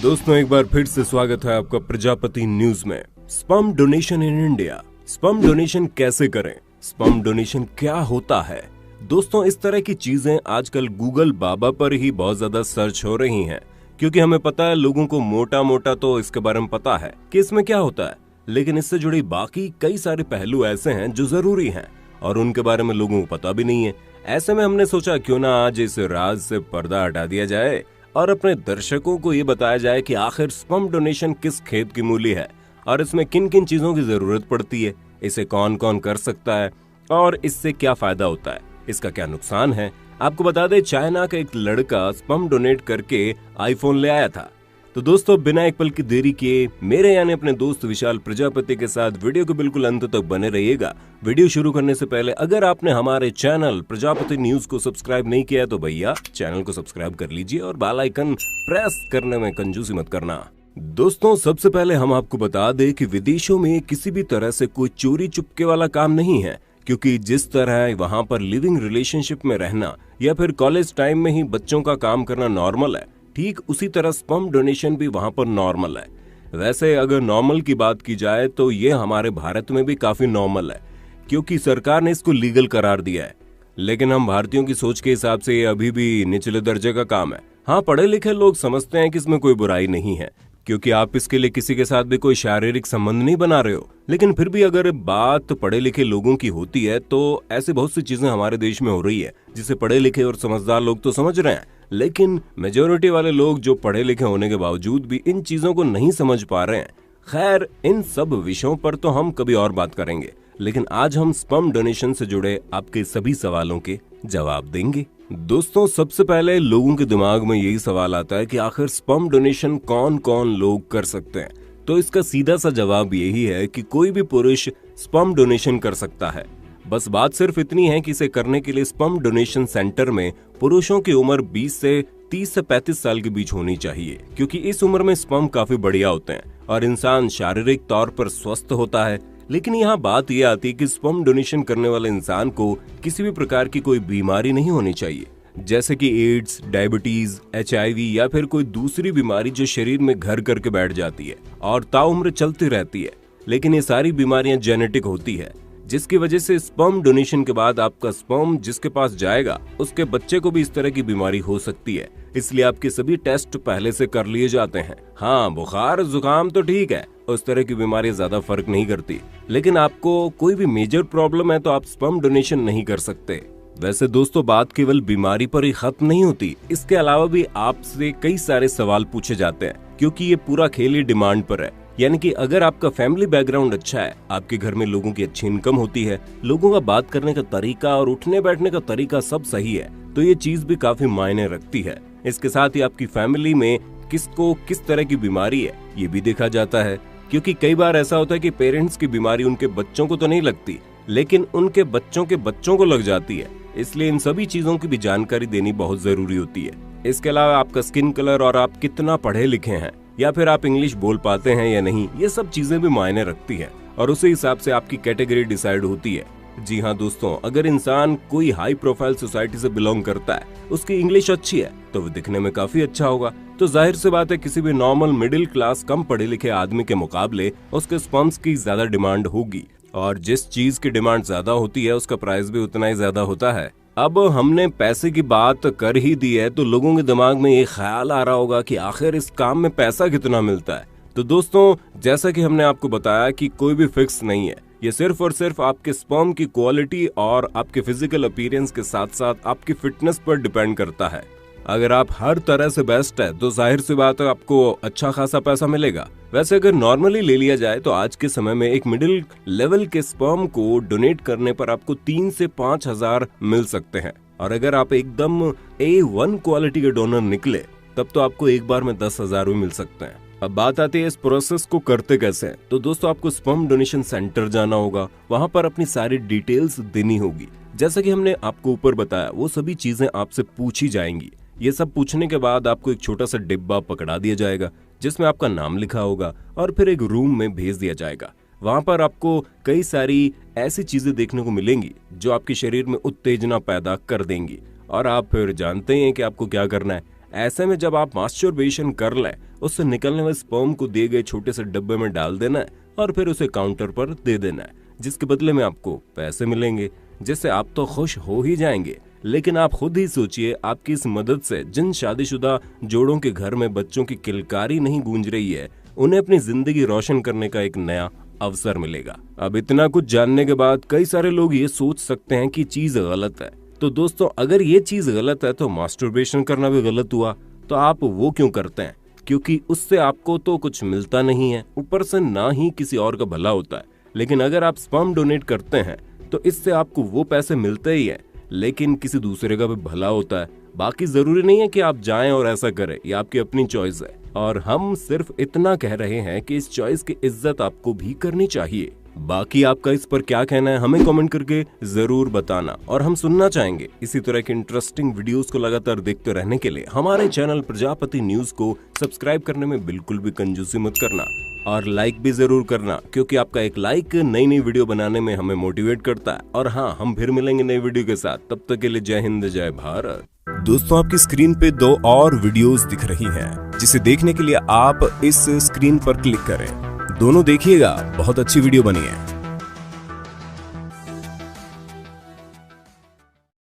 दोस्तों एक बार फिर से स्वागत है आपका प्रजापति न्यूज में। Sperm donation in India. Sperm donation कैसे करें, स्पर्म डोनेशन क्या होता है। दोस्तों इस तरह की चीजें आजकल गूगल बाबा पर ही बहुत ज्यादा सर्च हो रही हैं, क्योंकि हमें पता है लोगों को मोटा मोटा तो इसके बारे में पता है कि इसमें क्या होता है, लेकिन इससे जुड़ी बाकी कई सारे पहलू ऐसे हैं जो जरूरी हैं और उनके बारे में लोगों को पता भी नहीं है। ऐसे में हमने सोचा क्यों ना आज इस राज से पर्दा हटा दिया जाए और अपने दर्शकों को ये बताया जाए कि आखिर स्पर्म डोनेशन किस खेत की मूली है और इसमें किन किन चीजों की जरूरत पड़ती है, इसे कौन कौन कर सकता है और इससे क्या फायदा होता है, इसका क्या नुकसान है। आपको बता दें चाइना का एक लड़का स्पर्म डोनेट करके आईफोन ले आया था। तो दोस्तों बिना एक पल की देरी किए मेरे यानी अपने दोस्त विशाल प्रजापति के साथ वीडियो के बिल्कुल अंत तक बने रहिएगा। वीडियो शुरू करने से पहले अगर आपने हमारे चैनल प्रजापति न्यूज को सब्सक्राइब नहीं किया तो भैया चैनल को सब्सक्राइब कर लीजिए और बेल आइकन प्रेस करने में कंजूसी मत करना। दोस्तों सबसे पहले हम आपको बता दें कि विदेशों में किसी भी तरह से कोई चोरी चुपके वाला काम नहीं है, क्योंकि जिस तरह वहाँ पर लिविंग रिलेशनशिप में रहना या फिर कॉलेज टाइम में ही बच्चों का काम करना नॉर्मल है, ठीक उसी तरह स्पर्म डोनेशन भी वहाँ पर नॉर्मल है। वैसे अगर नॉर्मल की बात की जाए तो ये हमारे भारत में भी काफी नॉर्मल है, क्योंकि सरकार ने इसको लीगल करार दिया है। लेकिन हम भारतीयों की सोच के हिसाब से ये अभी भी निचले दर्जे का काम है। हाँ, पढ़े लिखे लोग समझते हैं कि इसमें कोई बुराई नहीं है, क्योंकि आप इसके लिए किसी के साथ भी कोई शारीरिक संबंध नहीं बना रहे हो। लेकिन फिर भी अगर बात पढ़े लिखे लोगों की होती है तो ऐसे बहुत सी चीजें हमारे देश में हो रही है जिसे पढ़े लिखे और समझदार लोग तो समझ रहे हैं, लेकिन मेजोरिटी वाले लोग जो पढ़े लिखे होने के बावजूद भी इन चीजों को नहीं समझ पा रहे हैं। खैर इन सब विषयों पर तो हम कभी और बात करेंगे, लेकिन आज हम स्पर्म डोनेशन से जुड़े आपके सभी सवालों के जवाब देंगे। दोस्तों सबसे पहले लोगों के दिमाग में यही सवाल आता है कि आखिर स्पर्म डोनेशन कौन कौन लोग कर सकते हैं। तो इसका सीधा सा जवाब यही है कि कोई भी पुरुष स्पर्म डोनेशन कर सकता है। बस बात सिर्फ इतनी है कि इसे करने के लिए स्पर्म डोनेशन सेंटर में पुरुषों की उम्र 20 से 30 से 35 साल के बीच होनी चाहिए, क्योंकि इस उम्र में स्पर्म काफी बढ़िया होते हैं और इंसान शारीरिक तौर पर स्वस्थ होता है। लेकिन यहाँ बात यह आती है कि स्पर्म डोनेशन करने वाले इंसान को किसी भी प्रकार की कोई बीमारी नहीं होनी चाहिए, जैसे कि एड्स, डायबिटीज, HIV या फिर कोई दूसरी बीमारी जो शरीर में घर करके बैठ जाती है और ताउम्र चलती रहती है। लेकिन ये सारी बीमारियां जेनेटिक होती है, जिसकी वजह से स्पर्म डोनेशन के बाद आपका स्पर्म जिसके पास जाएगा उसके बच्चे को भी इस तरह की बीमारी हो सकती है। इसलिए आपके सभी टेस्ट पहले से कर लिए जाते हैं। हाँ, बुखार जुकाम तो ठीक है, उस तरह की बीमारियां ज्यादा फर्क नहीं करती, लेकिन आपको कोई भी मेजर प्रॉब्लम है तो आप स्पर्म डोनेशन नहीं कर सकते। वैसे दोस्तों बात केवल बीमारी पर ही खत्म नहीं होती, इसके अलावा भी आपसे कई सारे सवाल पूछे जाते हैं, क्योंकि ये पूरा खेल ही डिमांड पर है। यानी कि अगर आपका फैमिली बैकग्राउंड अच्छा है, आपके घर में लोगों की अच्छी इनकम होती है, लोगों का बात करने का तरीका और उठने बैठने का तरीका सब सही है, तो ये चीज भी काफी मायने रखती है। इसके साथ ही आपकी फैमिली में किसको किस तरह की बीमारी है ये भी देखा जाता है, क्योंकि कई बार ऐसा होता है कि पेरेंट्स की बीमारी उनके बच्चों को तो नहीं लगती, लेकिन उनके बच्चों के बच्चों को लग जाती है। इसलिए इन सभी चीजों की भी जानकारी देनी बहुत जरूरी होती है। इसके अलावा आपका स्किन कलर और आप कितना पढ़े लिखे हैं या फिर आप इंग्लिश बोल पाते हैं या नहीं, ये सब चीजें भी मायने रखती हैं और उसी हिसाब से आपकी कैटेगरी डिसाइड होती है। जी हाँ दोस्तों, अगर इंसान कोई हाई प्रोफाइल सोसाइटी से बिलोंग करता है, उसकी इंग्लिश अच्छी है तो वो दिखने में काफी अच्छा होगा, तो जाहिर सी बात है किसी भी नॉर्मल मिडिल क्लास कम पढ़े लिखे आदमी के मुकाबले उसके स्पर्म्स की ज्यादा डिमांड होगी, और जिस चीज की डिमांड ज्यादा होती है उसका प्राइस भी उतना ही ज्यादा होता है। अब हमने पैसे की बात कर ही दी है तो लोगों के दिमाग में ये ख्याल आ रहा होगा कि आखिर इस काम में पैसा कितना मिलता है। तो दोस्तों जैसा कि हमने आपको बताया कि कोई भी फिक्स नहीं है, ये सिर्फ और सिर्फ आपके स्पर्म की क्वालिटी और आपके फिजिकल अपीयरेंस के साथ साथ आपकी फिटनेस पर डिपेंड करता है। अगर आप हर तरह से बेस्ट है तो जाहिर सी बात है आपको अच्छा खासा पैसा मिलेगा। वैसे अगर नॉर्मली ले लिया जाए तो आज के समय में एक मिडिल लेवल के स्पर्म को डोनेट करने पर आपको 3 से 5 हजार मिल सकते हैं, और अगर आप एकदम A1 क्वालिटी के डोनर निकले तब तो आपको एक बार में 10 हजार भी मिल सकते हैं। अब बात आती है इस प्रोसेस को करते कैसे हैं। तो दोस्तों आपको स्पर्म डोनेशन सेंटर जाना होगा, वहां पर अपनी सारी डिटेल्स देनी होगी। जैसा कि हमने आपको ऊपर बताया वो सभी चीजें आपसे पूछी जाएंगी। ये सब पूछने के बाद आपको एक छोटा सा डिब्बा पकड़ा दिया जाएगा जिसमें आपका नाम लिखा होगा और फिर एक रूम में भेज दिया जाएगा। वहां पर आपको कई सारी ऐसी चीजें देखने को मिलेंगी जो आपके शरीर में उत्तेजना पैदा कर देंगी, और आप फिर जानते हैं कि आपको क्या करना है। ऐसे में जब आप मास्टरबेशन कर लें, उससे निकलने वाले स्पर्म को दिए गए छोटे से डब्बे में डाल देना है और फिर उसे काउंटर पर दे देना है, जिसके बदले में आपको पैसे मिलेंगे, जिससे आप तो खुश हो ही जाएंगे। लेकिन आप खुद ही सोचिए, आपकी इस मदद से जिन शादीशुदा जोड़ों के घर में बच्चों की किलकारी नहीं गूंज रही है, उन्हें अपनी जिंदगी रोशन करने का एक नया अवसर मिलेगा। अब इतना कुछ जानने के बाद कई सारे लोग ये सोच सकते हैं कि चीज गलत है। तो दोस्तों, अगर ये चीज गलत है तो मास्टरबेशन करना भी गलत हुआ। तो आप वो क्यों करते हैं? क्योंकि उससे आपको तो कुछ मिलता नहीं है, ऊपर से ना ही किसी और का भला होता है। लेकिन अगर आप स्पर्म डोनेट करते हैं तो इससे आपको वो पैसे मिलते ही है, लेकिन किसी दूसरे का भी भला होता है। बाकी जरूरी नहीं है कि आप जाएं और ऐसा करें, ये आपकी अपनी चॉइस है। और हम सिर्फ इतना कह रहे हैं कि इस चॉइस की इज्जत आपको भी करनी चाहिए। बाकी आपका इस पर क्या कहना है, हमें कमेंट करके जरूर बताना, और हम सुनना चाहेंगे। इसी तरह के इंटरेस्टिंग वीडियोस को लगातार देखते रहने के लिए हमारे चैनल प्रजापति न्यूज को सब्सक्राइब करने में बिल्कुल भी कंजूसी मत करना, और लाइक भी जरूर करना, क्योंकि आपका एक लाइक नई नई वीडियो बनाने में हमें मोटिवेट करता है। और हाँ, हम फिर मिलेंगे नई वीडियो के साथ, तब तक के लिए जय हिंद जय भारत। दोस्तों, आपकी स्क्रीन पे 2 और वीडियोस दिख रही हैं, जिसे देखने के लिए आप इस स्क्रीन पर क्लिक करें। दोनों देखिएगा, बहुत अच्छी वीडियो बनी है।